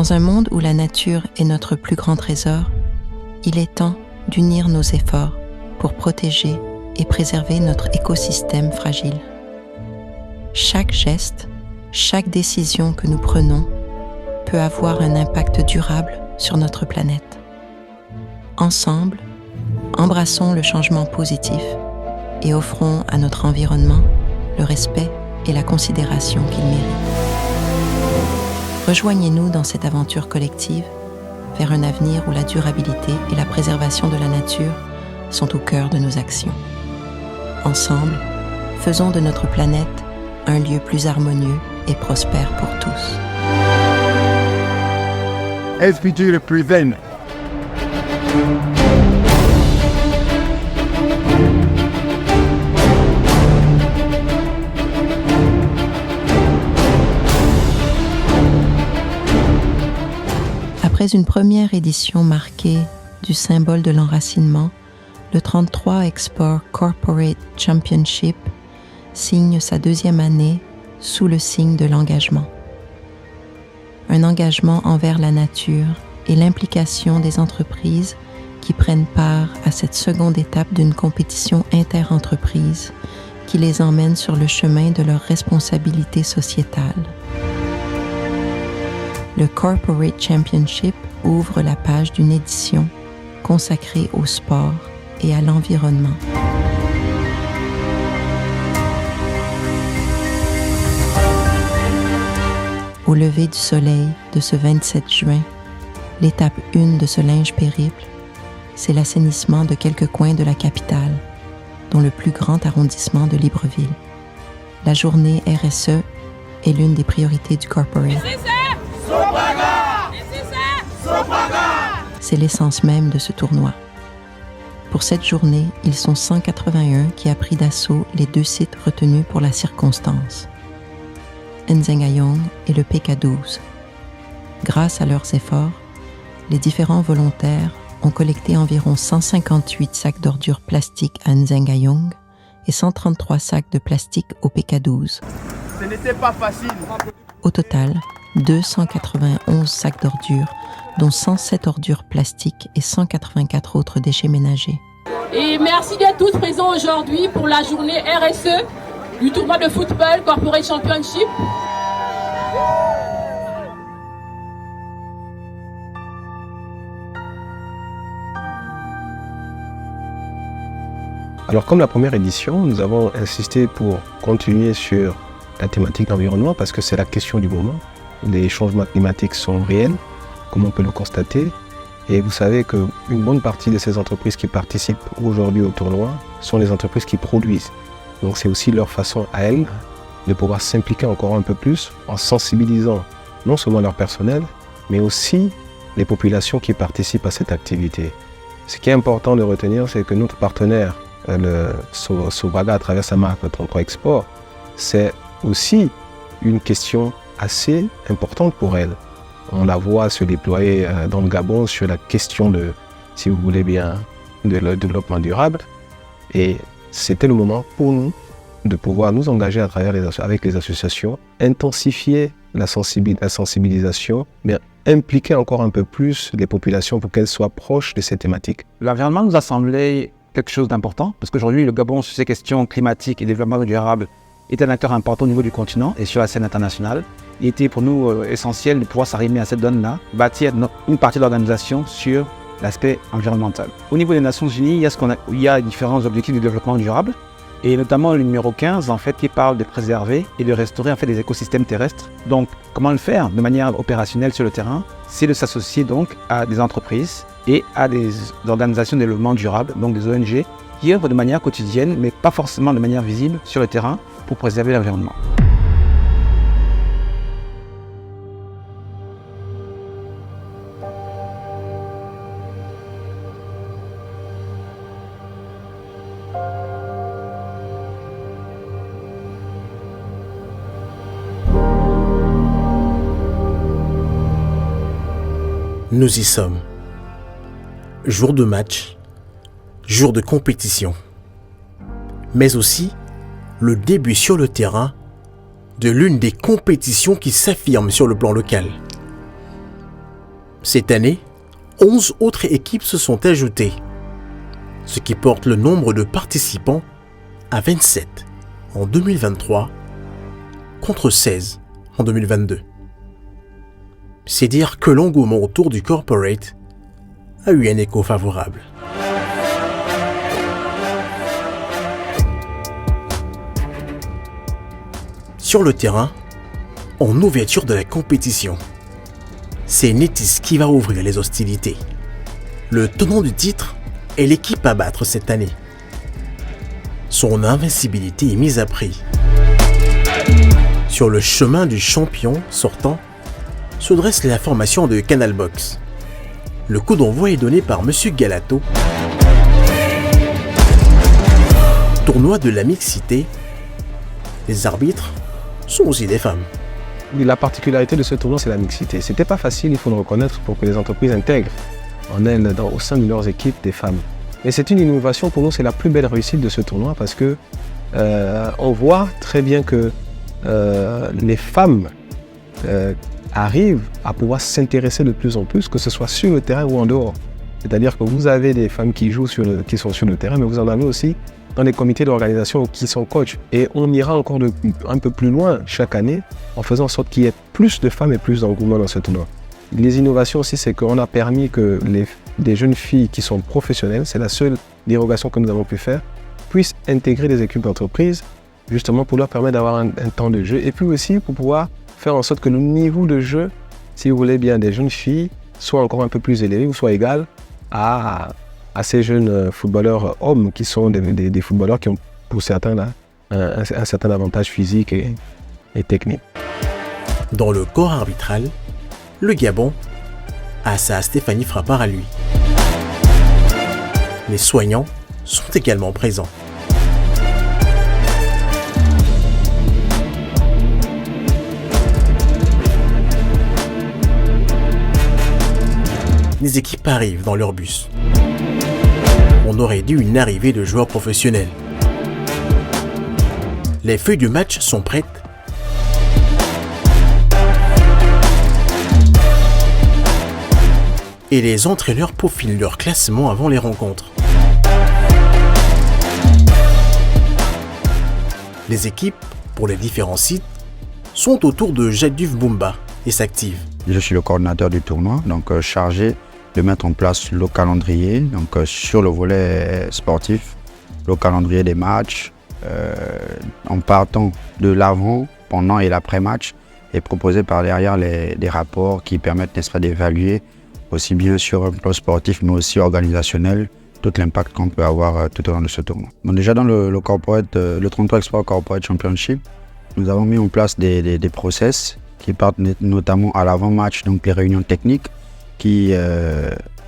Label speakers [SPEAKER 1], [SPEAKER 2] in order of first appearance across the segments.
[SPEAKER 1] Dans un monde où la nature est notre plus grand trésor, il est temps d'unir nos efforts pour protéger et préserver notre écosystème fragile. Chaque geste, chaque décision que nous prenons peut avoir un impact durable sur notre planète. Ensemble, embrassons le changement positif et offrons à notre environnement le respect et la considération qu'il mérite. Rejoignez-nous dans cette aventure collective vers un avenir où la durabilité et la préservation de la nature sont au cœur de nos actions. Ensemble, faisons de notre planète un lieu plus harmonieux et prospère pour tous.
[SPEAKER 2] SPG represent.
[SPEAKER 1] Après une première édition marquée du symbole de l'enracinement, le 33 Export Corporate Championship signe sa deuxième année sous le signe de l'engagement. Un engagement envers la nature et l'implication des entreprises qui prennent part à cette seconde étape d'une compétition inter-entreprise qui les emmène sur le chemin de leur responsabilité sociétale. Le Corporate Championship ouvre la page d'une édition consacrée au sport et à l'environnement. Au lever du soleil de ce 27 juin, l'étape 1 de ce linge périple, c'est l'assainissement de quelques coins de la capitale, dont le plus grand arrondissement de Libreville. La journée RSE est l'une des priorités du Corporate. C'est l'essence même de ce tournoi. Pour cette journée, ils sont 181 qui a pris d'assaut les 2 sites retenus pour la circonstance, Nzengayong et le PK12. Grâce à leurs efforts, les différents volontaires ont collecté environ 158 sacs d'ordures plastiques à Nzengayong et 133 sacs de plastique au PK12.
[SPEAKER 2] Ce n'était pas facile.
[SPEAKER 1] Au total, 291 sacs d'ordures, dont 107 ordures plastiques et 184 autres déchets ménagers.
[SPEAKER 3] Et merci d'être tous présents aujourd'hui pour la journée RSE du tournoi de football Corporate Championship.
[SPEAKER 4] Alors comme la première édition, nous avons insisté pour continuer sur la thématique d'environnement parce que c'est la question du moment. Les changements climatiques sont réels, comme on peut le constater. Et vous savez qu'une bonne partie de ces entreprises qui participent aujourd'hui au tournoi sont les entreprises qui produisent. Donc c'est aussi leur façon à elles de pouvoir s'impliquer encore un peu plus en sensibilisant non seulement leur personnel, mais aussi les populations qui participent à cette activité. Ce qui est important de retenir, c'est que notre partenaire, le Sovaga, à travers sa marque 33 Export, c'est aussi une question assez importante pour elle. On la voit se déployer dans le Gabon sur la question de, si vous voulez bien, de le développement durable. Et c'était le moment pour nous de pouvoir nous engager à travers avec les associations, intensifier la sensibilisation, mais impliquer encore un peu plus les populations pour qu'elles soient proches de ces thématiques.
[SPEAKER 5] L'environnement nous a semblé quelque chose d'important, parce qu'aujourd'hui, le Gabon, sur ces questions climatiques et développement durable, est un acteur important au niveau du continent et sur la scène internationale. Il était pour nous essentiel de pouvoir s'arrimer à cette donne-là, bâtir une partie de l'organisation sur l'aspect environnemental. Au niveau des Nations Unies, il y a différents objectifs de développement durable, et notamment le numéro 15, en fait, qui parle de préserver et de restaurer en fait, des écosystèmes terrestres. Donc, comment le faire de manière opérationnelle sur le terrain? C'est de s'associer donc à des entreprises et à des organisations de développement durable, donc des ONG, qui œuvrent de manière quotidienne, mais pas forcément de manière visible sur le terrain, pour préserver l'environnement.
[SPEAKER 6] Nous y sommes. Jour de match, jour de compétition, mais aussi le début sur le terrain de l'une des compétitions qui s'affirment sur le plan local. Cette année, 11 autres équipes se sont ajoutées, ce qui porte le nombre de participants à 27 en 2023 contre 16 en 2022. C'est dire que l'engouement autour du corporate a eu un écho favorable. Sur le terrain, en ouverture de la compétition, c'est Netis qui va ouvrir les hostilités. Le tenant du titre est l'équipe à battre cette année. Son invincibilité est mise à prix. Sur le chemin du champion sortant, se dresse la formation de Canal Box. Le coup d'envoi est donné par Monsieur Galato. Tournoi de la mixité. Les arbitres sont aussi des femmes.
[SPEAKER 4] La particularité de ce tournoi, c'est la mixité. C'était pas facile, il faut le reconnaître, pour que les entreprises intègrent en elles, au sein de leurs équipes, des femmes. Mais c'est une innovation, pour nous, c'est la plus belle réussite de ce tournoi parce que on voit très bien que les femmes arrivent à pouvoir s'intéresser de plus en plus, que ce soit sur le terrain ou en dehors. C'est-à-dire que vous avez des femmes qui jouent qui sont sur le terrain, mais vous en avez aussi dans les comités d'organisation qui sont coachs. Et on ira encore un peu plus loin chaque année en faisant en sorte qu'il y ait plus de femmes et plus d'engouement dans ce tournoi. Les innovations aussi, c'est qu'on a permis que des jeunes filles qui sont professionnelles, c'est la seule dérogation que nous avons pu faire, puissent intégrer des équipes d'entreprise, justement pour leur permettre d'avoir un temps de jeu et puis aussi pour pouvoir faire en sorte que le niveau de jeu, si vous voulez bien, des jeunes filles soit encore un peu plus élevé ou soit égal à ces jeunes footballeurs hommes qui sont des footballeurs qui ont pour certains là, un certain avantage physique et technique.
[SPEAKER 6] Dans le corps arbitral, le Gabon a sa Stéphanie Frappard à lui. Les soignants sont également présents. Les équipes arrivent dans leur bus. On aurait dit une arrivée de joueurs professionnels. Les feuilles du match sont prêtes. Et les entraîneurs peaufinent leur classement avant les rencontres. Les équipes, pour les différents sites, sont autour de Jaduf Bumba et s'activent.
[SPEAKER 7] Je suis le coordinateur du tournoi, donc chargé de mettre en place le calendrier, donc sur le volet sportif, le calendrier des matchs, en partant de l'avant, pendant et l'après-match, et proposer par derrière des rapports qui permettent, n'est-ce pas, d'évaluer aussi bien sur un plan sportif, mais aussi organisationnel, tout l'impact qu'on peut avoir tout au long de ce tournoi. Bon, déjà dans le 33 Export Corporate Championship, nous avons mis en place des process qui partent notamment à l'avant-match, donc les réunions techniques, qui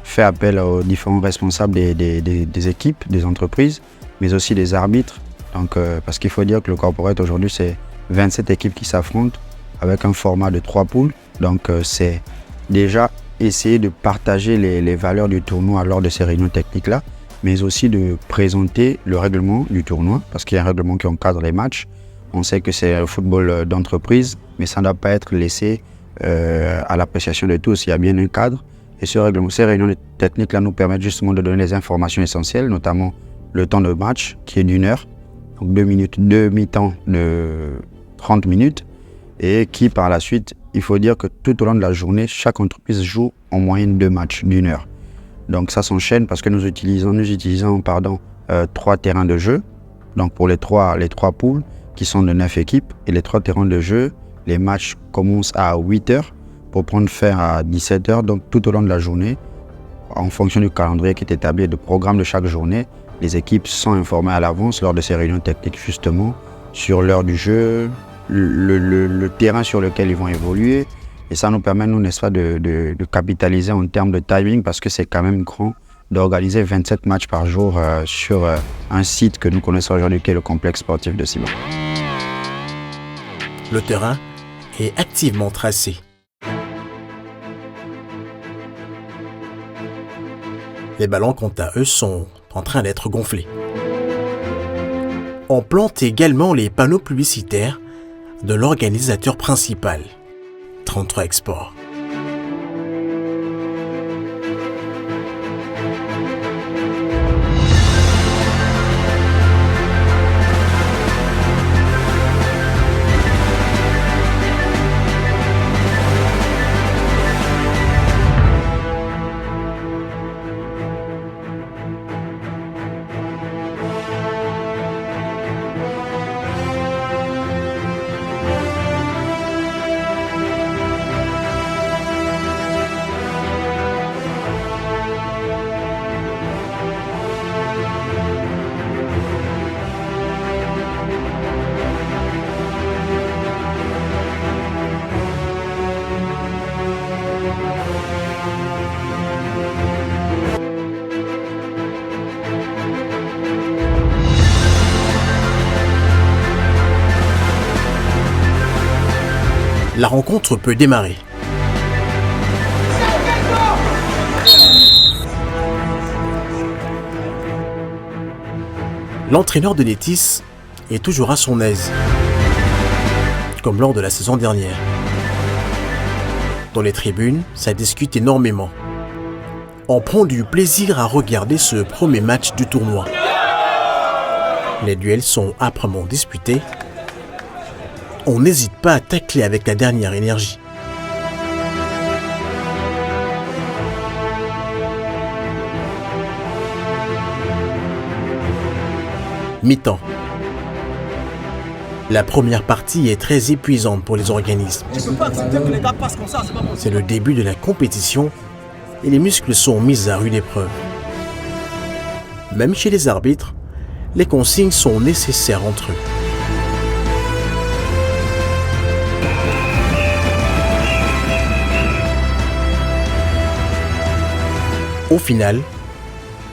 [SPEAKER 7] fait appel aux différents responsables des équipes, des entreprises, mais aussi des arbitres. Donc, parce qu'il faut dire que le corporate aujourd'hui, c'est 27 équipes qui s'affrontent avec un format de 3 poules. Donc, c'est déjà essayer de partager les valeurs du tournoi lors de ces réunions techniques-là, mais aussi de présenter le règlement du tournoi, parce qu'il y a un règlement qui encadre les matchs. On sait que c'est un football d'entreprise, mais ça ne doit pas être laissé à l'appréciation de tous. Il y a bien un cadre. Et ces réunions techniques-là nous permettent justement de donner les informations essentielles, notamment le temps de match qui est d'1 heure, donc 2 mi-temps de 30 minutes, et qui par la suite, il faut dire que tout au long de la journée, chaque entreprise joue en moyenne 2 matchs d'1 heure. Donc ça s'enchaîne parce que nous utilisons 3 terrains de jeu, donc pour les trois poules qui sont de 9 équipes, et les 3 terrains de jeu, les matchs commencent à 8 heures pour prendre fin à 17 heures, donc tout au long de la journée, en fonction du calendrier qui est établi et du programme de chaque journée, les équipes sont informées à l'avance lors de ces réunions techniques justement sur l'heure du jeu, le terrain sur lequel ils vont évoluer, et ça nous permet, nous, n'est-ce pas, de capitaliser en termes de timing parce que c'est quand même grand d'organiser 27 matchs par jour sur un site que nous connaissons aujourd'hui qui est le complexe sportif de Ciba.
[SPEAKER 6] Le terrain est activement tracé. Les ballons, quant à eux, sont en train d'être gonflés. On plante également les panneaux publicitaires de l'organisateur principal, 33 Export. La rencontre peut démarrer. L'entraîneur de Netis est toujours à son aise, comme lors de la saison dernière. Dans les tribunes, ça discute énormément. On prend du plaisir à regarder ce premier match du tournoi. Les duels sont âprement disputés. On n'hésite pas à tacler avec la dernière énergie. Mi-temps. La première partie est très épuisante pour les organismes. C'est le début de la compétition et les muscles sont mis à rude épreuve. Même chez les arbitres, les consignes sont nécessaires entre eux. Au final,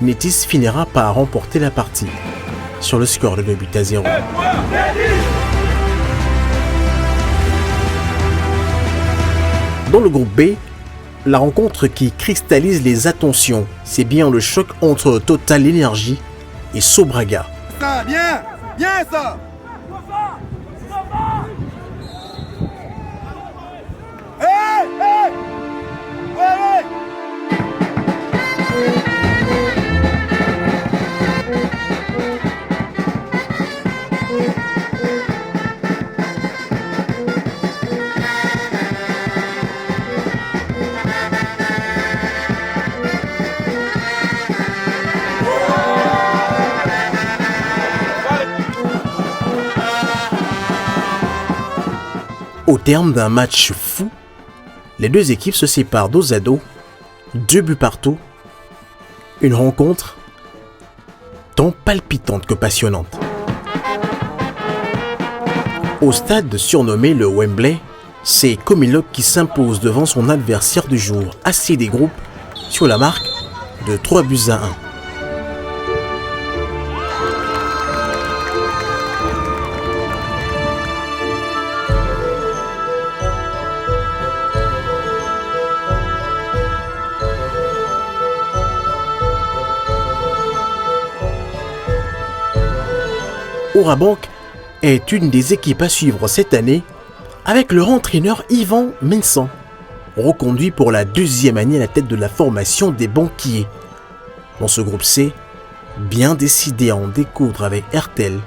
[SPEAKER 6] Netis finira par remporter la partie sur le score de 2-0. Dans le groupe B, la rencontre qui cristallise les attentions, c'est bien le choc entre Total Energy et Sobraga.
[SPEAKER 2] Ça, bien, bien ça. Hey, hey, ouais.
[SPEAKER 6] Au terme d'un match fou, les deux équipes se séparent dos à dos, 2 buts partout. Une rencontre tant palpitante que passionnante. Au stade surnommé le Wembley, c'est Comilog qui s'impose devant son adversaire du jour, ACD Group, sur la marque de 3-1. Orabank est une des équipes à suivre cette année avec leur entraîneur Yvan Mensan, reconduit pour la 2e année à la tête de la formation des banquiers. Dans ce groupe C, bien décidé à en découdre avec Hertel,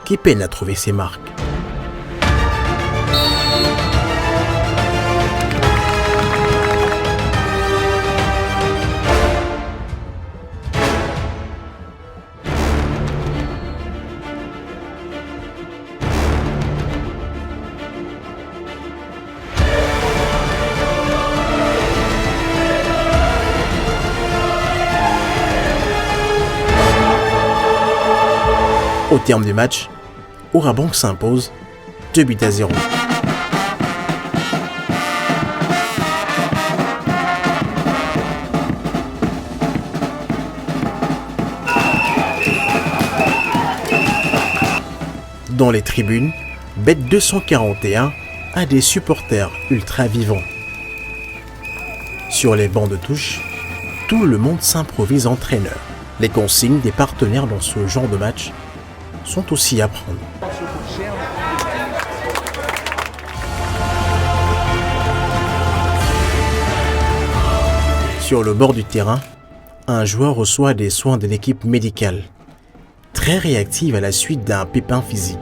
[SPEAKER 6] qui peine à trouver ses marques. Au terme du match, Orabank s'impose 2-0. Dans les tribunes, Bet 241 a des supporters ultra vivants. Sur les bancs de touche, tout le monde s'improvise entraîneur. Les consignes des partenaires dans ce genre de match sont aussi à prendre. Sur le bord du terrain, un joueur reçoit des soins de l'équipe médicale, très réactive à la suite d'un pépin physique.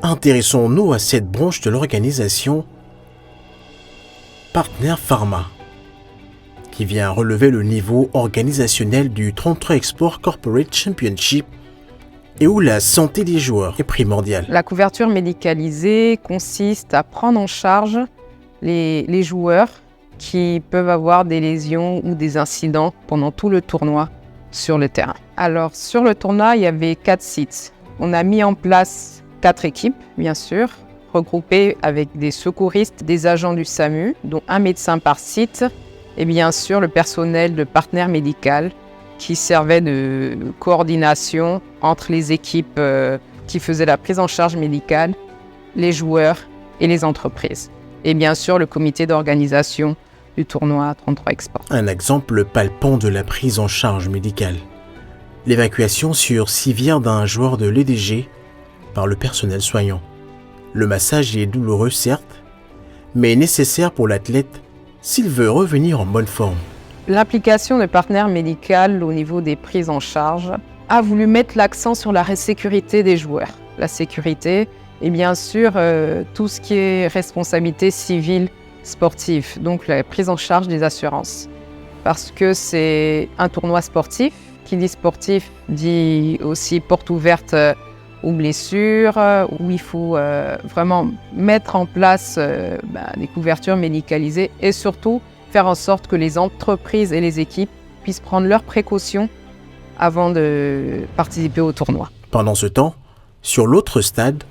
[SPEAKER 6] Intéressons-nous à cette branche de l'organisation, Partner Pharma, qui vient relever le niveau organisationnel du 33 Export Corporate Championship et où la santé des joueurs est primordiale.
[SPEAKER 8] La couverture médicalisée consiste à prendre en charge les joueurs qui peuvent avoir des lésions ou des incidents pendant tout le tournoi sur le terrain. Alors sur le tournoi, il y avait 4 sites. On a mis en place 4 équipes, bien sûr, regroupées avec des secouristes, des agents du SAMU, dont un médecin par site, et bien sûr le personnel de Partner Médical qui servait de coordination entre les équipes qui faisaient la prise en charge médicale, les joueurs et les entreprises. Et bien sûr, le comité d'organisation du tournoi 33 Export.
[SPEAKER 6] Un exemple palpant de la prise en charge médicale. L'évacuation sur civière d'un joueur de l'EDG par le personnel soignant. Le massage est douloureux certes, mais nécessaire pour l'athlète s'il veut revenir en bonne forme.
[SPEAKER 8] L'application de partenaire médical au niveau des prises en charge a voulu mettre l'accent sur la sécurité des joueurs. La sécurité et bien sûr tout ce qui est responsabilité civile sportive, donc la prise en charge des assurances. Parce que c'est un tournoi sportif, qui dit sportif dit aussi porte ouverte aux blessures, où il faut vraiment mettre en place des couvertures médicalisées et surtout faire en sorte que les entreprises et les équipes puissent prendre leurs précautions avant de participer au tournoi.
[SPEAKER 6] Pendant ce temps, sur l'autre stade,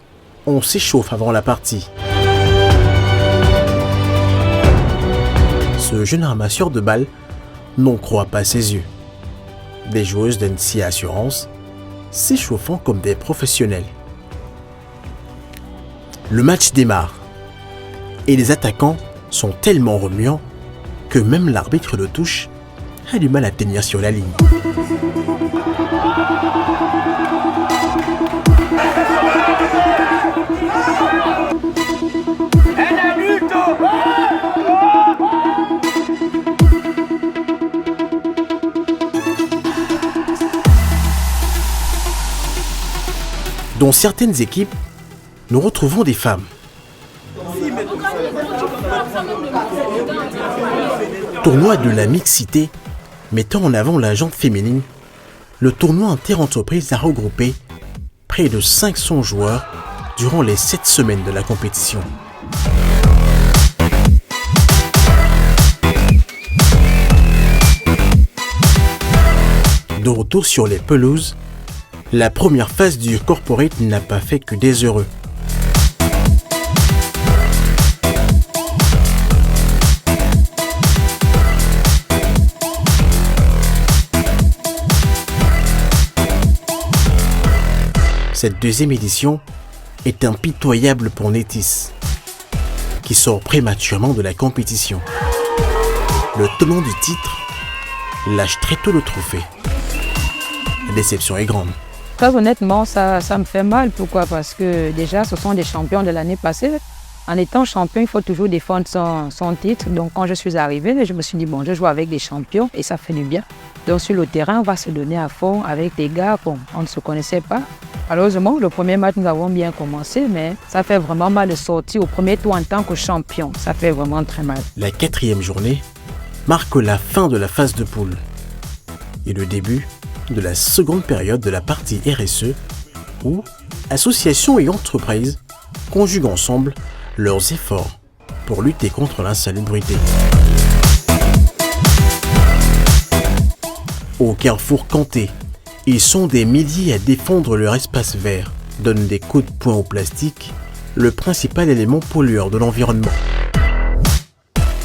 [SPEAKER 6] on s'échauffe avant la partie. Ce jeune ramasseur de balles n'en croit pas ses yeux. Des joueuses d'NC Assurance s'échauffant comme des professionnels. Le match démarre et les attaquants sont tellement remuants que même l'arbitre de touche a du mal à tenir sur la ligne. Dans certaines équipes, nous retrouvons des femmes. Tournoi de la mixité, mettant en avant la jante féminine, le tournoi inter-entreprise a regroupé près de 500 joueurs durant les 7 semaines de la compétition. De retour sur les pelouses, la première phase du corporate n'a pas fait que des heureux. Cette deuxième édition est impitoyable pour Netis, qui sort prématurément de la compétition. Le tenant du titre lâche très tôt le trophée. La déception est grande.
[SPEAKER 9] Très honnêtement, ça me fait mal. Pourquoi? Parce que déjà, ce sont des champions de l'année passée. En étant champion, il faut toujours défendre son titre. Donc, quand je suis arrivée, je me suis dit, bon, je joue avec des champions et ça fait du bien. Donc, sur le terrain, on va se donner à fond avec des gars on ne se connaissait pas. Malheureusement, le premier match, nous avons bien commencé, mais ça fait vraiment mal de sortir au premier tour en tant que champion. Ça fait vraiment très mal.
[SPEAKER 6] La 4e journée marque la fin de la phase de poule et le début de la seconde période de la partie RSE où associations et entreprises conjuguent ensemble leurs efforts pour lutter contre l'insalubrité. Au carrefour Kanté, ils sont des milliers à défendre leur espace vert, donnent des coups de poing au plastique, le principal élément pollueur de l'environnement.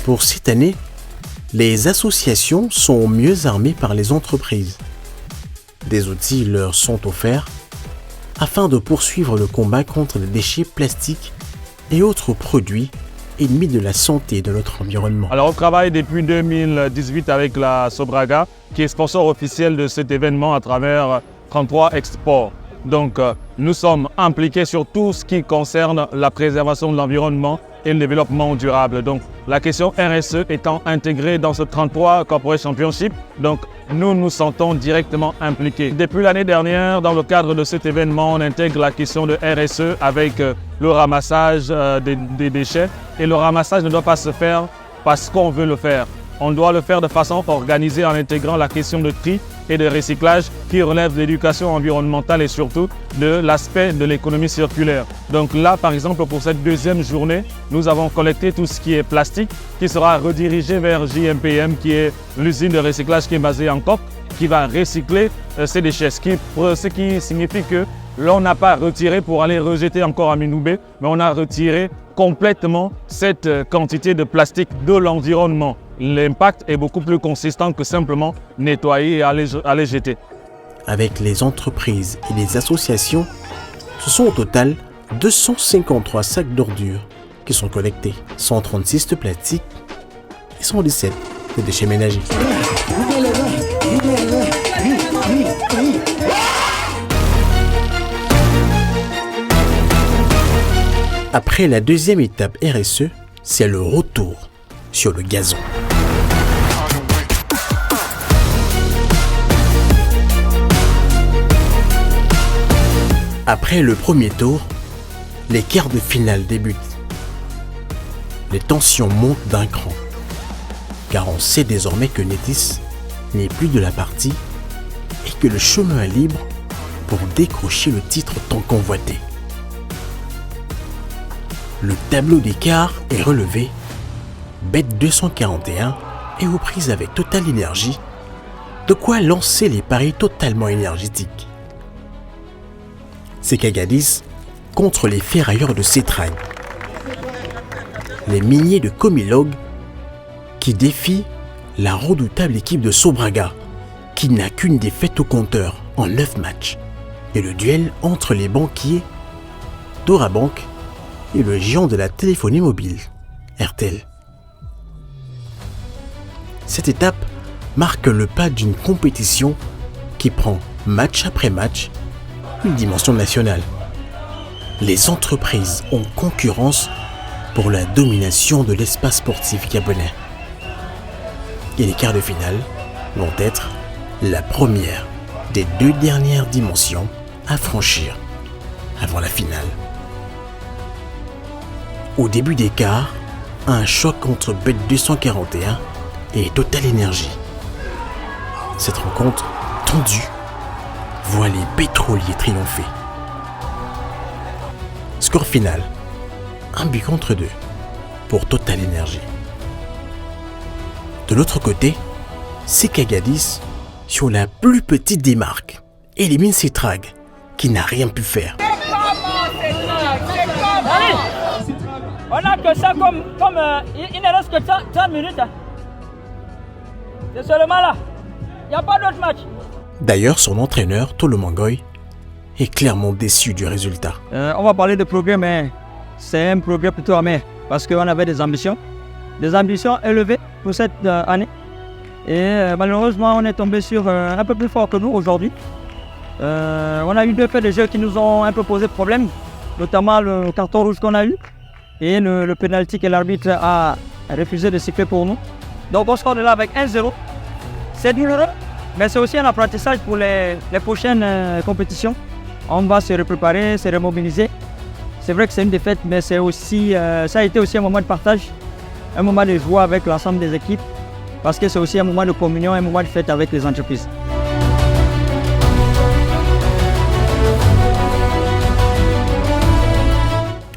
[SPEAKER 6] Pour cette année, les associations sont mieux armées par les entreprises. Des outils leur sont offerts afin de poursuivre le combat contre les déchets plastiques et autres produits ennemis de la santé de notre environnement.
[SPEAKER 10] Alors on travaille depuis 2018 avec la Sobraga qui est sponsor officiel de cet événement à travers 33 Export. Donc nous sommes impliqués sur tout ce qui concerne la préservation de l'environnement et le développement durable. Donc la question RSE étant intégrée dans ce 33 Corporate Championship, donc nous nous sentons directement impliqués. Depuis l'année dernière, dans le cadre de cet événement, on intègre la question de RSE avec le ramassage des déchets. Et le ramassage ne doit pas se faire parce qu'on veut le faire. On doit le faire de façon organisée en intégrant la question de tri et de recyclage qui relève de l'éducation environnementale et surtout de l'aspect de l'économie circulaire. Donc là, par exemple, pour cette deuxième journée, nous avons collecté tout ce qui est plastique qui sera redirigé vers JMPM qui est l'usine de recyclage qui est basée en Coque, qui va recycler ces déchets. Ce qui signifie que l'on n'a pas retiré pour aller rejeter encore à Minoubé, mais on a retiré complètement cette quantité de plastique de l'environnement. l'impact est beaucoup plus consistant que simplement nettoyer et aller jeter.
[SPEAKER 6] Avec les entreprises et les associations, ce sont au total 253 sacs d'ordures qui sont collectés, 136 de plastique et 117 de déchets ménagers. Après la deuxième étape RSE, c'est le retour sur le gazon. Après le premier tour, les quarts de finale débutent. Les tensions montent d'un cran, car on sait désormais que Netis n'est plus de la partie et que le chemin est libre pour décrocher le titre tant convoité. Le tableau des quarts est relevé. Bet 241 est aux prises avec Total Energy, de quoi lancer les paris totalement énergétiques. C'est Kagadis contre les ferrailleurs de Cetragne. Les miniers de Comilog qui défient la redoutable équipe de Sobraga qui n'a qu'une défaite au compteur en 9 matchs. Et le duel entre les banquiers d'Orabank et le géant de la téléphonie mobile, RTL. Cette étape marque le pas d'une compétition qui prend match après match une dimension nationale. Les entreprises ont concurrence pour la domination de l'espace sportif gabonais. Et les quarts de finale vont être la première des 2 dernières dimensions à franchir avant la finale. Au début des quarts, un choc entre Bet 241 et Total Energy. Cette rencontre tendue voit les pétroliers triompher. Score final, 1 but contre 2 pour Total Energy. De l'autre côté, c'est Kagadis, sur la plus petite des marques, élimine Cetragne qui n'a rien pu faire.
[SPEAKER 11] On n'a que ça il ne reste que 30 minutes. C'est seulement là. Il n'y a pas d'autre match.
[SPEAKER 6] D'ailleurs, son entraîneur, Tolomangoy, est clairement déçu du résultat.
[SPEAKER 11] On va parler de progrès, mais c'est un progrès plutôt amer. Parce qu'on avait des ambitions élevées pour cette année. Et malheureusement, on est tombé sur un peu plus fort que nous aujourd'hui. On a eu 2 faits de jeu qui nous ont un peu posé problème, notamment le carton rouge qu'on a eu et le pénalty que l'arbitre a refusé de siffler pour nous. Donc on sort de là avec 1-0. C'est douloureux, mais c'est aussi un apprentissage pour les prochaines compétitions. On va se repréparer, se remobiliser. C'est vrai que c'est une défaite, mais c'est aussi, ça a été aussi un moment de partage, un moment de joie avec l'ensemble des équipes, parce que c'est aussi un moment de communion, un moment de fête avec les entreprises.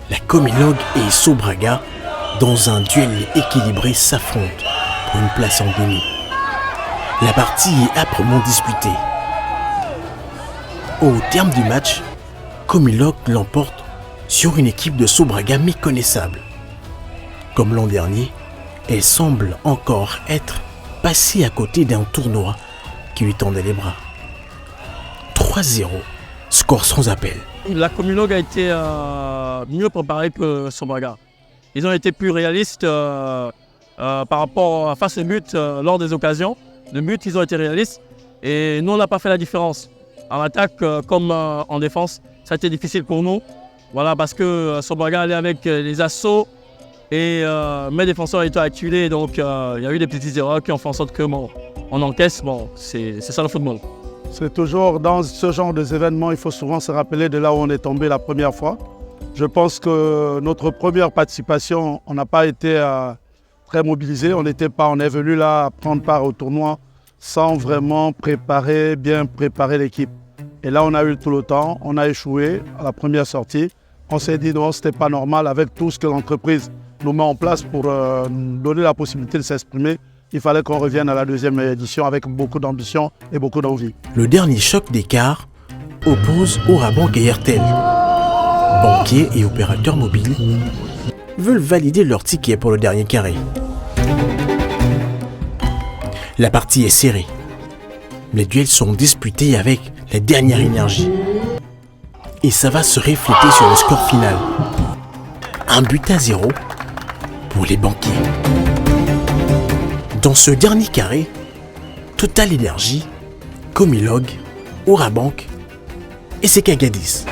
[SPEAKER 6] La Comilog et Sobraga, dans un duel équilibré, s'affrontent pour une place en demi. La partie est âprement disputée. Au terme du match, Comilog l'emporte sur une équipe de Sobraga méconnaissable. Comme l'an dernier, elle semble encore être passée à côté d'un tournoi qui lui tendait les bras. 3-0, score sans appel.
[SPEAKER 12] La Comilog a été mieux préparée que Sobraga. Ils ont été plus réalistes par rapport face au but lors des occasions. Le but, ils ont été réalistes et nous, on n'a pas fait la différence. En attaque comme en défense, ça a été difficile pour nous. Voilà, parce que Sobraga allait avec les assauts et mes défenseurs étaient acculés. Donc, il y a eu des petites erreurs qui ont fait en sorte que on encaisse. Bon, c'est ça le football.
[SPEAKER 13] C'est toujours dans ce genre d'événements, il faut souvent se rappeler de là où on est tombé la première fois. Je pense que notre première participation, on n'a pas été très mobilisés. On est venu là prendre part au tournoi sans vraiment bien préparer l'équipe. Et là, on a eu tout le temps, on a échoué à la première sortie. On s'est dit non, ce n'était pas normal avec tout ce que l'entreprise nous met en place pour nous donner la possibilité de s'exprimer. Il fallait qu'on revienne à la deuxième édition avec beaucoup d'ambition et beaucoup d'envie.
[SPEAKER 6] Le dernier choc des quarts oppose Orabank et RTL. Banquiers et opérateurs mobiles veulent valider leur ticket pour le dernier carré. La partie est serrée. Les duels sont disputés avec la dernière énergie. Et ça va se refléter sur le score final. 1-0 pour les banquiers. Dans ce dernier carré, Total Energy, Comilog, Orabank et CK Agadis.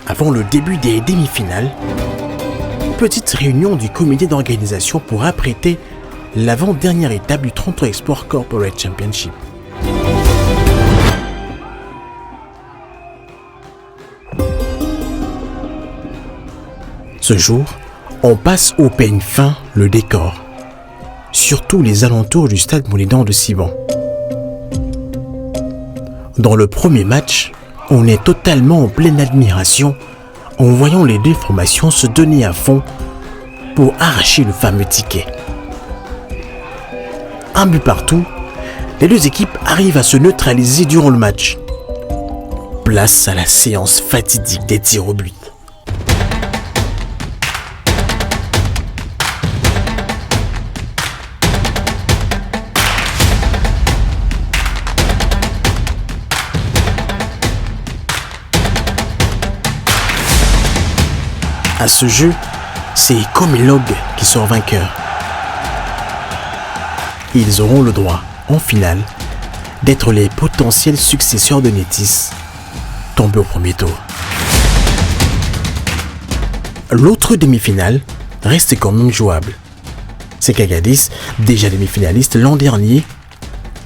[SPEAKER 6] Avant le début des demi-finales, petite réunion du comité d'organisation pour apprêter l'avant-dernière étape du 33 Export Corporate Championship. Ce jour, on passe au peigne fin le décor, surtout les alentours du stade Moulidan de Siban. Dans le premier match, on est totalement en pleine admiration en voyant les deux formations se donner à fond pour arracher le fameux ticket. 1 but partout, les deux équipes arrivent à se neutraliser durant le match. Place à la séance fatidique des tirs au but. À ce jeu, c'est Comilog qui sort vainqueur. Ils auront le droit, en finale, d'être les potentiels successeurs de Netis, tombés au premier tour. L'autre demi-finale reste quand même jouable. CK Agadis, déjà demi-finaliste l'an dernier,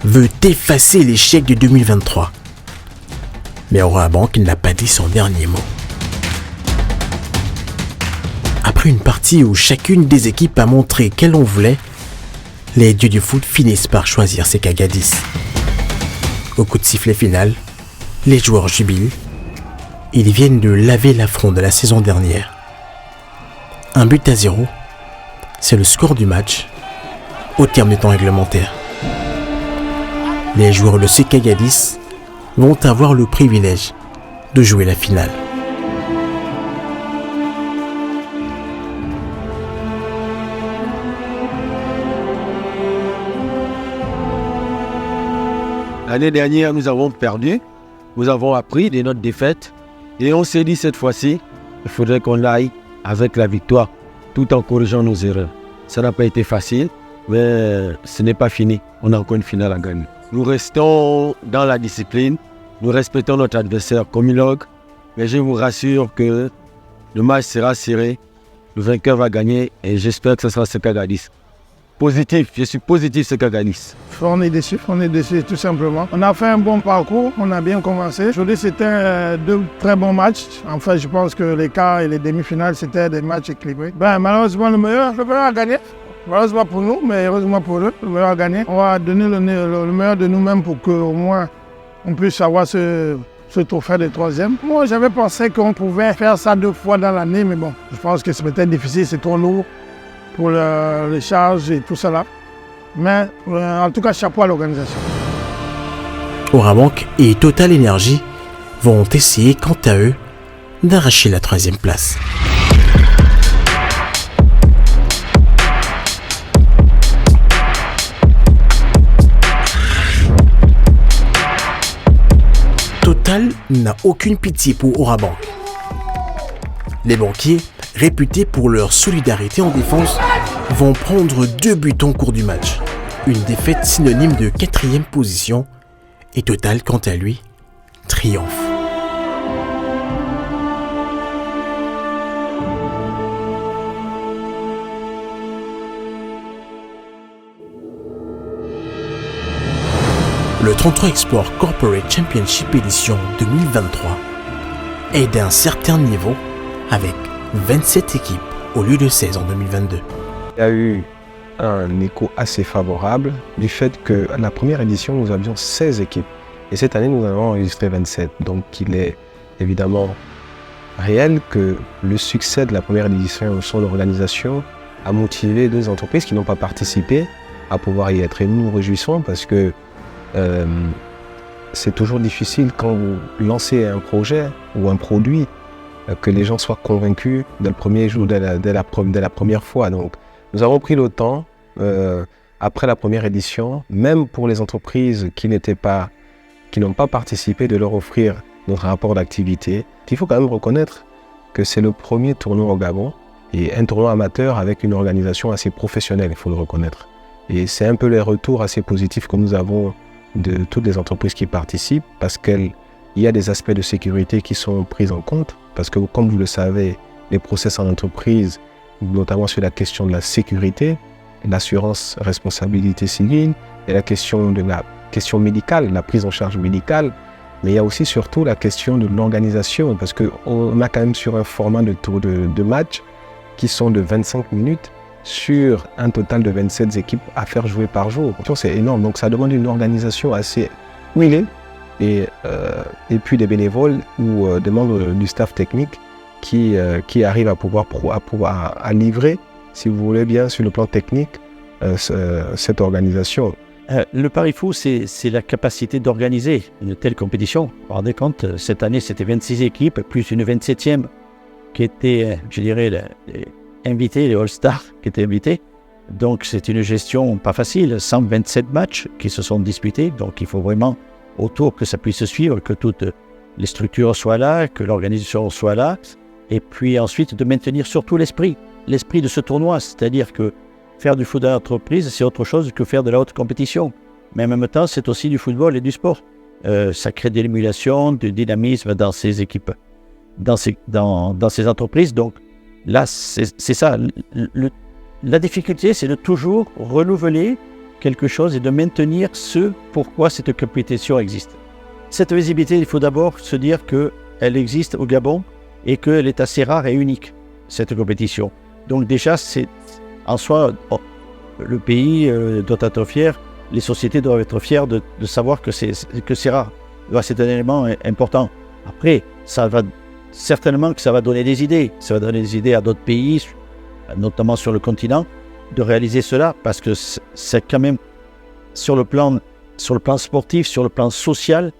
[SPEAKER 6] veut effacer l'échec de 2023. Mais Orabank n'a pas dit son dernier mot. Après une partie où chacune des équipes a montré qu'elle en voulait, les dieux du foot finissent par choisir CK Agadis. Au coup de sifflet final, les joueurs jubilent. Ils viennent de laver l'affront de la saison dernière. 1-0, c'est le score du match au terme du temps réglementaire. Les joueurs de CK Agadis vont avoir le privilège de jouer la finale.
[SPEAKER 14] L'année dernière, nous avons perdu, nous avons appris de notre défaite et on s'est dit cette fois-ci, il faudrait qu'on aille avec la victoire tout en corrigeant nos erreurs. Ça n'a pas été facile, mais ce n'est pas fini. On a encore une finale à gagner. Nous restons dans la discipline, nous respectons notre adversaire Comilog, mais je vous rassure que le match sera serré, le vainqueur va gagner et j'espère que ce sera CK Agadis. Positif, je suis positif CK Agadis.
[SPEAKER 15] On est déçus tout simplement. On a fait un bon parcours, on a bien commencé. Aujourd'hui, c'était deux très bons matchs. En fait, je pense que les quarts et les demi-finales, c'était des matchs équilibrés. Malheureusement, le meilleur a gagné. Malheureusement pour nous, mais heureusement pour eux, le meilleur a gagné. On va donner le meilleur de nous-mêmes pour qu'au moins on puisse avoir ce trophée de troisième. Moi, j'avais pensé qu'on pouvait faire ça 2 fois dans l'année, mais bon, je pense que c'est peut-être difficile, c'est trop lourd pour les charges et tout cela. Mais en tout cas, chapeau à l'organisation.
[SPEAKER 6] Orabank et Total Energy vont essayer, quant à eux, d'arracher la 3e place. Total n'a aucune pitié pour Orabank. Les banquiers, réputés pour leur solidarité en défense, vont prendre 2 buts au cours du match. Une défaite synonyme de 4e position et Total, quant à lui, triomphe. Le 33 Export Corporate Championship édition 2023 est d'un certain niveau avec 27 équipes au lieu de 16 en 2022.
[SPEAKER 4] Il y a eu un écho assez favorable du fait que la première édition, nous avions 16 équipes. Et cette année, nous avons enregistré 27. Donc, il est évidemment réel que le succès de la première édition sur l'organisation a motivé 2 entreprises qui n'ont pas participé à pouvoir y être. Et nous nous réjouissons parce que c'est toujours difficile quand vous lancez un projet ou un produit que les gens soient convaincus dès le premier jour, dès la première fois. Donc, nous avons pris le temps après la première édition, même pour les entreprises qui n'ont pas participé, de leur offrir notre rapport d'activité. Il faut quand même reconnaître que c'est le premier tournoi au Gabon et un tournoi amateur avec une organisation assez professionnelle, il faut le reconnaître. Et c'est un peu les retours assez positifs que nous avons de toutes les entreprises qui participent parce qu'il y a des aspects de sécurité qui sont pris en compte parce que, comme vous le savez, les process en entreprise, notamment sur la question de la sécurité, l'assurance responsabilité civile et la question médicale, la prise en charge médicale, mais il y a aussi surtout la question de l'organisation parce qu'on a quand même sur un format de tour de match qui sont de 25 minutes sur un total de 27 équipes à faire jouer par jour. C'est énorme, donc ça demande une organisation assez huilée et puis des bénévoles ou des membres du staff technique qui arrivent à pouvoir livrer, si vous voulez bien, sur le plan technique, cette organisation.
[SPEAKER 16] Le pari fou, c'est la capacité d'organiser une telle compétition. Vous vous rendez compte, cette année, c'était 26 équipes, plus une 27e qui était, je dirais, les invités, les All-Stars qui étaient invités. Donc, c'est une gestion pas facile. 127 matchs qui se sont disputés. Donc, il faut vraiment autour que ça puisse se suivre, que toutes les structures soient là, que l'organisation soit là. Et puis ensuite, de maintenir surtout l'esprit de ce tournoi. C'est-à-dire que faire du foot d'entreprise, c'est autre chose que faire de la haute compétition. Mais en même temps, c'est aussi du football et du sport. Ça crée de l'émulation, du dynamisme dans ces équipes, dans ces entreprises. Donc là, c'est ça. La difficulté, c'est de toujours renouveler quelque chose et de maintenir ce pourquoi cette compétition existe. Cette visibilité, il faut d'abord se dire qu'elle existe au Gabon et qu'elle est assez rare et unique, cette compétition. Donc déjà, c'est en soi, le pays doit être fier, les sociétés doivent être fières de savoir que c'est rare. C'est un élément important. Après, certainement que ça va donner des idées. Ça va donner des idées à d'autres pays, notamment sur le continent, de réaliser cela, parce que c'est quand même, sur le plan sportif, sur le plan social,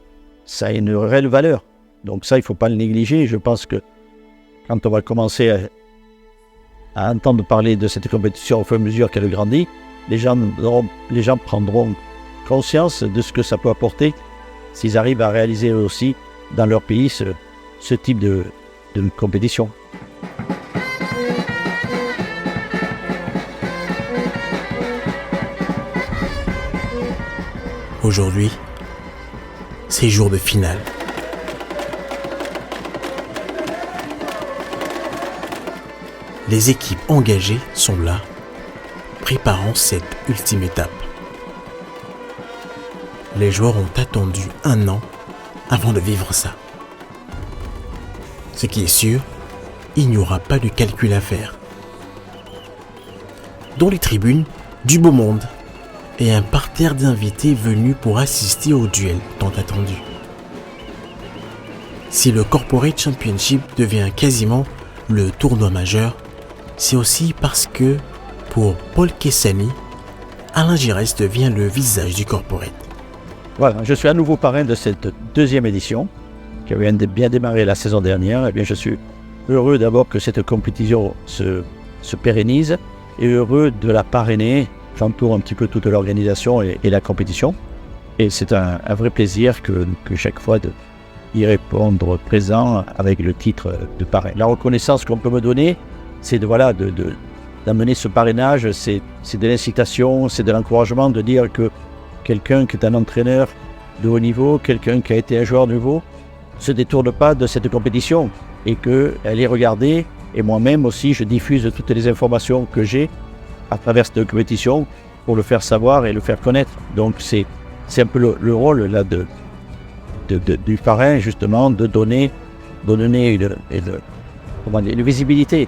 [SPEAKER 16] ça a une réelle valeur. Donc ça, il ne faut pas le négliger. Je pense que quand on va commencer à entendre parler de cette compétition au fur et à mesure qu'elle grandit, les gens prendront conscience de ce que ça peut apporter s'ils arrivent à réaliser aussi dans leur pays ce type de compétition.
[SPEAKER 6] Aujourd'hui, c'est jour de finale. Les équipes engagées sont là, préparant cette ultime étape. Les joueurs ont attendu 1 an avant de vivre ça. Ce qui est sûr, il n'y aura pas de calcul à faire. Dans les tribunes, du beau monde et un parterre d'invités venus pour assister au duel tant attendu. Si le Corporate Championship devient quasiment le tournoi majeur, c'est aussi parce que, pour Paul Kessani, Alain Giresse devient le visage du corporate.
[SPEAKER 16] Voilà, je suis à nouveau parrain de cette 2e édition, qui avait bien démarré la saison dernière. Eh bien, je suis heureux d'abord que cette compétition se pérennise et heureux de la parrainer. J'entoure un petit peu toute l'organisation et la compétition. Et c'est un vrai plaisir que chaque fois d'y répondre présent avec le titre de parrain. La reconnaissance qu'on peut me donner, c'est d'amener ce parrainage, c'est de l'incitation, c'est de l'encouragement, de dire que quelqu'un qui est un entraîneur de haut niveau, quelqu'un qui a été un joueur de niveau, ne se détourne pas de cette compétition et qu'elle est regardée. Et moi-même aussi, je diffuse toutes les informations que j'ai à travers cette compétition pour le faire savoir et le faire connaître. Donc c'est un peu le rôle là, du parrain, justement, de donner une visibilité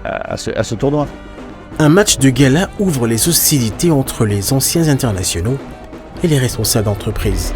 [SPEAKER 16] à ce tournoi.
[SPEAKER 6] Un match de gala ouvre les hostilités entre les anciens internationaux et les responsables d'entreprise.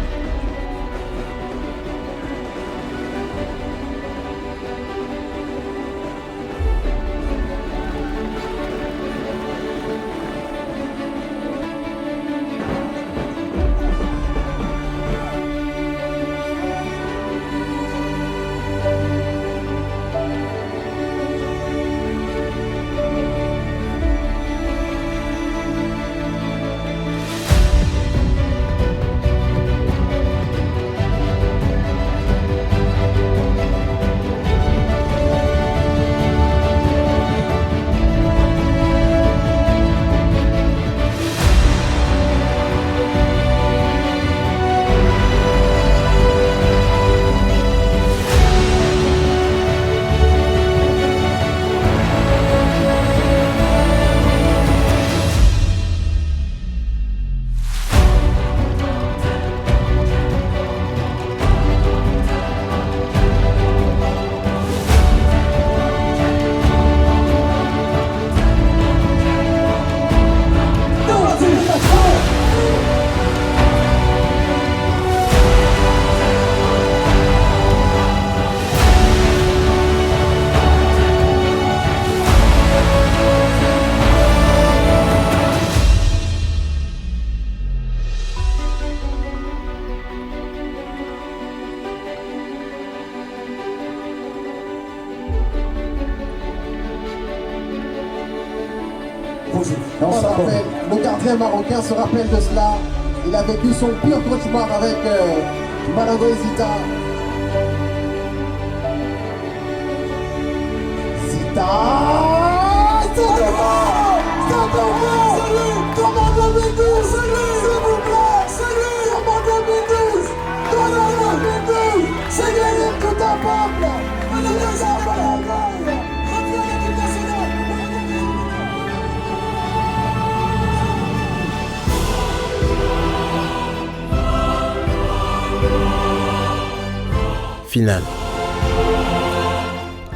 [SPEAKER 17] Le gardien marocain se rappelle de cela. Il a vécu son pire cauchemar avec Malago Zita. Zita. Commande 2012. S'il vous plaît. Commande 2012. Commande 2012. C'est gagné tout un peuple.
[SPEAKER 6] Finale.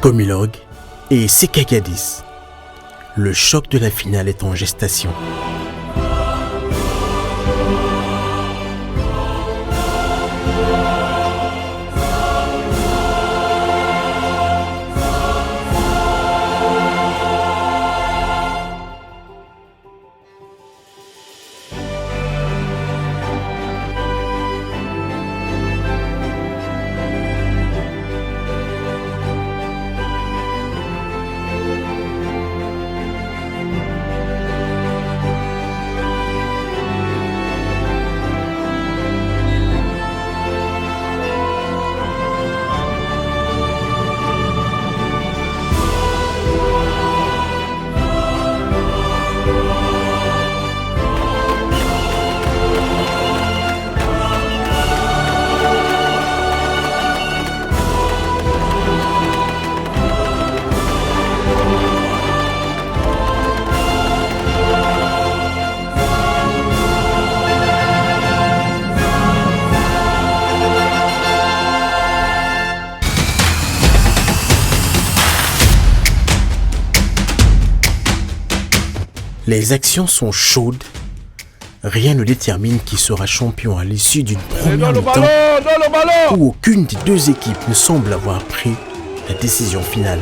[SPEAKER 6] Comilog et Sekagadis. Le choc de la finale est en gestation. Les actions sont chaudes. Rien ne détermine qui sera champion à l'issue d'une première mi-temps où aucune des deux équipes ne semble avoir pris la décision finale.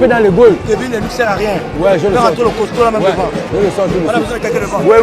[SPEAKER 14] Dans le goal.
[SPEAKER 2] Kevin ne lui sert à rien.
[SPEAKER 14] Ouais, je le sens.
[SPEAKER 2] Le costaud là même devant.
[SPEAKER 14] Je le sens.
[SPEAKER 2] On a besoin de quelqu'un devant.
[SPEAKER 14] Ouais.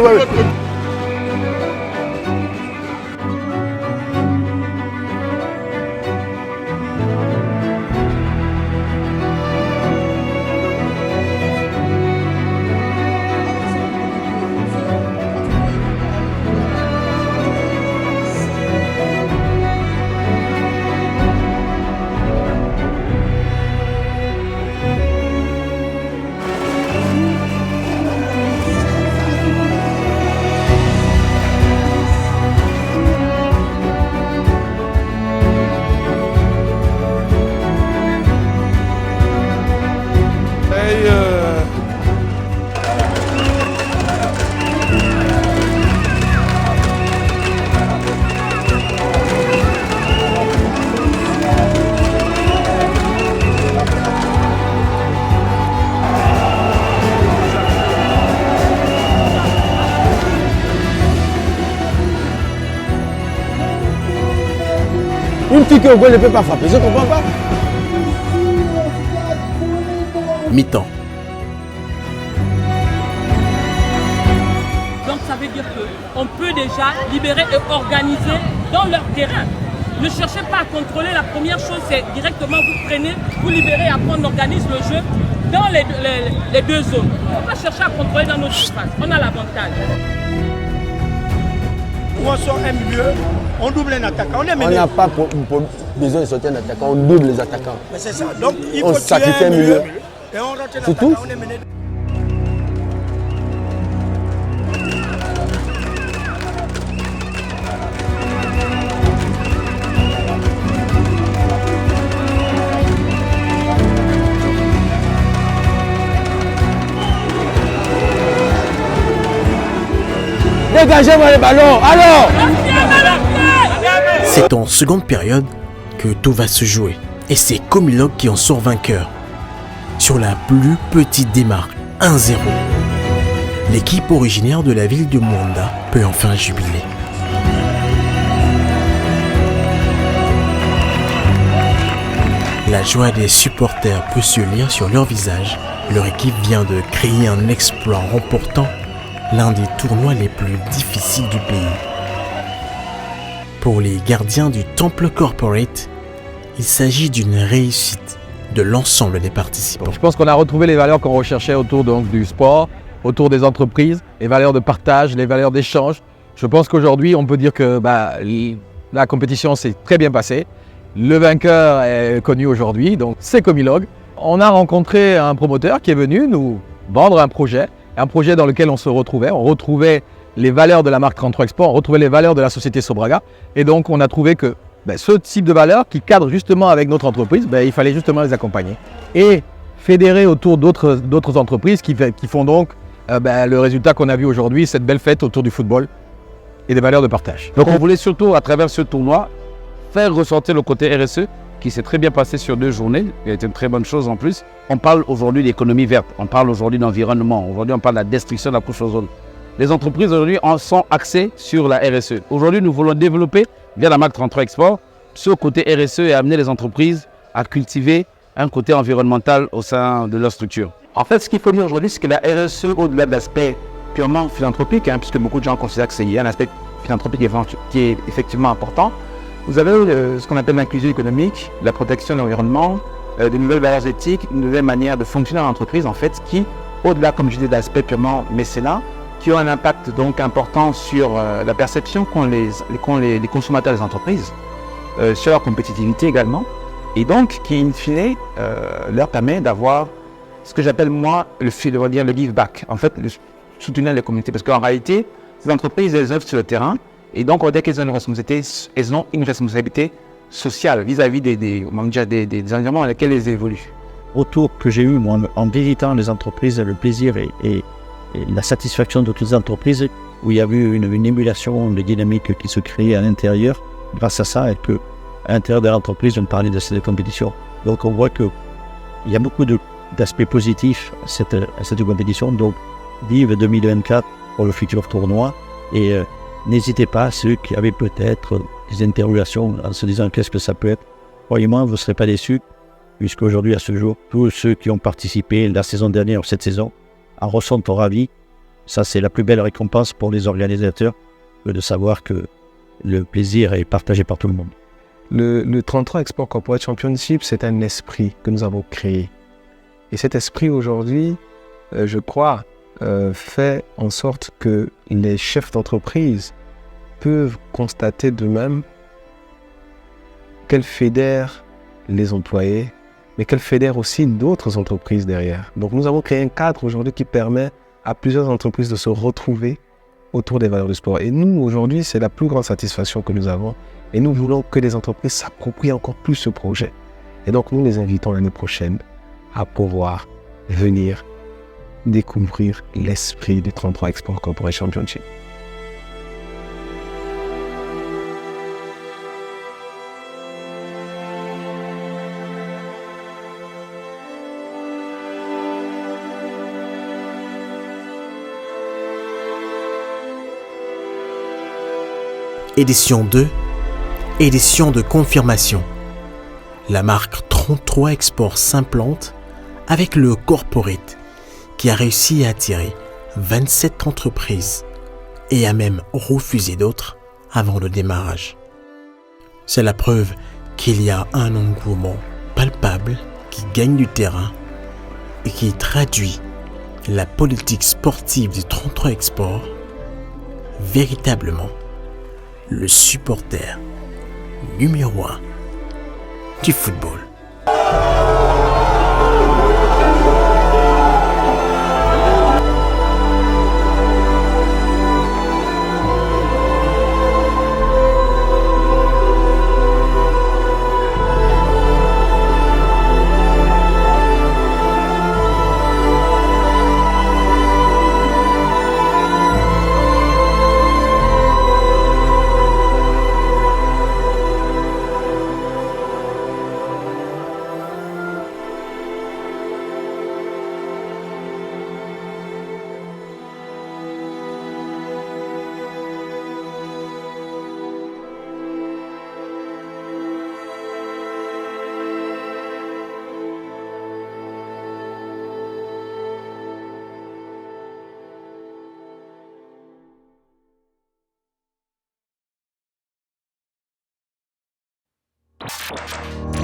[SPEAKER 14] Une fille qui au goal ne peut pas frapper, je ne comprends pas.
[SPEAKER 6] Mi-temps.
[SPEAKER 3] Donc ça veut dire qu'on peut déjà libérer et organiser dans leur terrain. Ne cherchez pas à contrôler, la première chose c'est directement vous prenez, vous libérez et après on organise le jeu dans les deux zones. On ne peut pas chercher à contrôler dans notre espace, on a l'avantage.
[SPEAKER 2] On sort un milieu, on double un attaquant. On
[SPEAKER 14] n'a pas besoin de sortir un attaquant, on double les attaquants.
[SPEAKER 2] Mais c'est ça, donc il faut
[SPEAKER 14] sacrifier un milieu.
[SPEAKER 2] Et on rentre
[SPEAKER 14] c'est tout.
[SPEAKER 2] On est mené.
[SPEAKER 14] Dégagez-moi les ballons, alors!
[SPEAKER 6] C'est en seconde période que tout va se jouer. Et c'est Comilog qui en sort vainqueur. Sur la plus petite démarque, 1-0. l'équipe originaire de la ville de Mwanda peut enfin jubiler. La joie des supporters peut se lire sur leur visage. Leur équipe vient de créer un exploit en remportant l'un des tournois les plus difficiles du pays. Pour les gardiens du Temple Corporate, il s'agit d'une réussite de l'ensemble des participants.
[SPEAKER 5] Je pense qu'on a retrouvé les valeurs qu'on recherchait autour du sport, autour des entreprises, les valeurs de partage, les valeurs d'échange. Je pense qu'aujourd'hui, on peut dire que la compétition s'est très bien passée. Le vainqueur est connu aujourd'hui, donc c'est Comilog. On a rencontré un promoteur qui est venu nous vendre un projet dans lequel on se retrouvait. On retrouvait les valeurs de la marque 33 Export, on retrouvait les valeurs de la société Sobraga. Et donc, on a trouvé que ce type de valeurs qui cadre justement avec notre entreprise, il fallait justement les accompagner. Et fédérer autour d'autres entreprises qui font donc le résultat qu'on a vu aujourd'hui, cette belle fête autour du football et des valeurs de partage.
[SPEAKER 18] Donc, on voulait surtout, à travers ce tournoi, faire ressortir le côté RSE qui s'est très bien passé sur 2 journées, qui a été une très bonne chose en plus. On parle aujourd'hui d'économie verte, on parle aujourd'hui d'environnement, aujourd'hui on parle de la destruction de la couche ozone. Les entreprises aujourd'hui sont axées sur la RSE. Aujourd'hui, nous voulons développer, via la marque 33 Export, ce côté RSE et amener les entreprises à cultiver un côté environnemental au sein de leur structure.
[SPEAKER 5] En fait, ce qu'il faut dire aujourd'hui, c'est que la RSE, au-delà de l'aspect purement philanthropique, puisque beaucoup de gens considèrent que c'est un aspect philanthropique qui est effectivement important, vous avez ce qu'on appelle l'inclusion économique, la protection de l'environnement, de nouvelles valeurs éthiques, une nouvelle manière de fonctionner dans l'entreprise, en fait, qui, au-delà, comme je disais, de l'aspect purement mécénat, qui ont un impact donc important sur la perception qu'ont les consommateurs des entreprises, sur leur compétitivité également, et donc qui, in fine, leur permet d'avoir ce que j'appelle, moi, le give back, en fait, le soutenir les communautés. Parce qu'en réalité, ces entreprises, elles œuvrent sur le terrain, et donc on va dire qu'elles ont une responsabilité sociale vis-à-vis des environnements dans lesquels elles évoluent.
[SPEAKER 16] Retour que j'ai eu, moi, en visitant les entreprises, le plaisir et la satisfaction de toutes les entreprises, où il y a eu une émulation de dynamique qui se crée à l'intérieur, grâce à ça, et qu'à l'intérieur de l'entreprise, on parlait de cette compétition. Donc on voit qu'il y a beaucoup d'aspects positifs à cette compétition. Donc vive 2024 pour le futur tournoi, et n'hésitez pas, ceux qui avaient peut-être des interrogations en se disant qu'est-ce que ça peut être, croyez-moi, vous ne serez pas déçus, puisqu'aujourd'hui, à ce jour, tous ceux qui ont participé la saison dernière ou cette saison en ressentent ravis. Ça, c'est la plus belle récompense pour les organisateurs, de savoir que le plaisir est partagé par tout le monde.
[SPEAKER 4] Le 33 Export Corporate Championship, c'est un esprit que nous avons créé. Et cet esprit, aujourd'hui, je crois, fait en sorte que les chefs d'entreprise peuvent constater d'eux-mêmes qu'elles fédèrent les employés, mais qu'elles fédèrent aussi d'autres entreprises derrière. Donc nous avons créé un cadre aujourd'hui qui permet à plusieurs entreprises de se retrouver autour des valeurs du sport. Et nous, aujourd'hui, c'est la plus grande satisfaction que nous avons. Et nous voulons que les entreprises s'approprient encore plus ce projet. Et donc nous les invitons l'année prochaine à pouvoir venir découvrir l'esprit du 33 Export Corporate Championship.
[SPEAKER 6] Édition 2, édition de confirmation. La marque 33 Export s'implante avec le corporate qui a réussi à attirer 27 entreprises et a même refusé d'autres avant le démarrage. C'est la preuve qu'il y a un engouement palpable qui gagne du terrain et qui traduit la politique sportive du 33 Export, véritablement le supporter numéro 1 du football.
[SPEAKER 17] Bye.